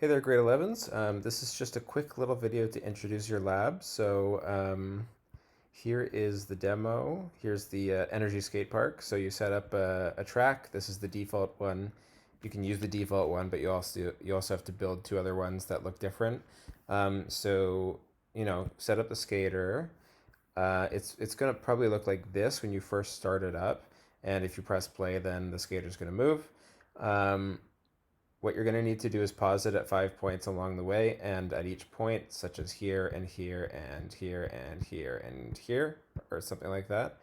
Hey there, grade 11s. This is just a quick little video to introduce your lab. Here is the demo. Here's the energy skate park. So you set up a track. This is the default one. You can use the default one, but you also have to build two other ones that look different. Set up the skater. It's gonna probably look like this when you first start it up, and if you press play, then the skater's gonna move. Um, what you're going to need to do is pause it at 5 points along the way, and at each point, such as here and here and here and here and here, or something like that,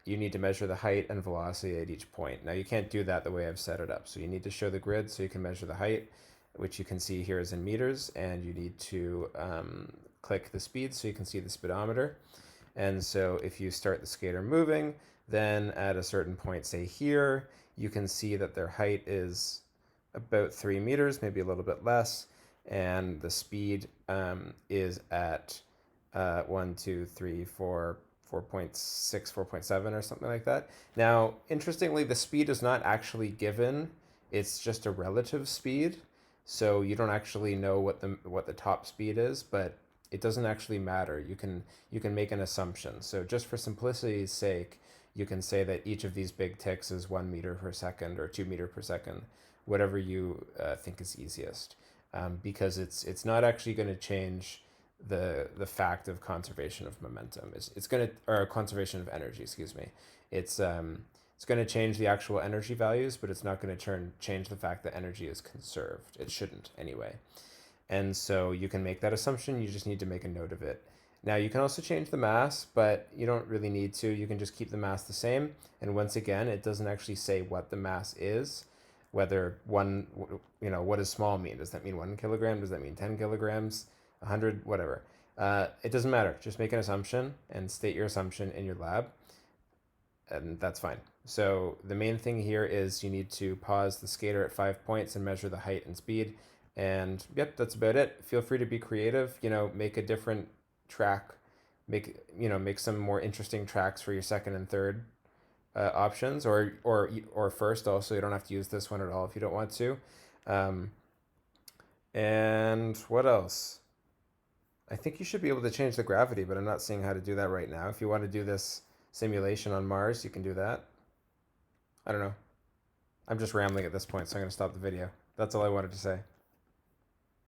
you need to measure the height and velocity at each point. Now you can't do that the way I've set it up, so you need to show the grid so you can measure the height, which you can see here is in meters, and you need to click the speed so you can see the speedometer. And so if you start the skater moving, then at a certain point, say here, you can see that their height is about 3 meters, maybe a little bit less, and the speed is at 1, 2, 3, 4, 4.6, 4.7 or something like that. Now, interestingly, the speed is not actually given. It's just a relative speed. So you don't actually know what the top speed is, but it doesn't actually matter. You can make an assumption. So just for simplicity's sake, you can say that each of these big ticks is 1 meter per second or 2 meter per second, whatever you think is easiest, because it's not actually going to change the fact of conservation of momentum. It's going to, or conservation of energy, excuse me. It's going to change the actual energy values, but it's not going to change the fact that energy is conserved. It shouldn't anyway. And so you can make that assumption. You just need to make a note of it. Now you can also change the mass, but you don't really need to. You can just keep the mass the same. And once again, it doesn't actually say what the mass is, whether what does small mean? Does that mean 1 kilogram? Does that mean 10 kilograms? 100, whatever. It doesn't matter. Just make an assumption and state your assumption in your lab, and that's fine. So the main thing here is you need to pause the skater at 5 points and measure the height and speed. And yep, that's about it. Feel free to be creative, make a different track, make some more interesting tracks for your second and third options, or first also. You don't have to use this one at all if you don't want to. And what else? I think you should be able to change the gravity, but I'm not seeing how to do that right now. If you want to do this simulation on Mars, you can do that. I don't know. I'm just rambling at this point, so I'm going to stop the video. That's all I wanted to say.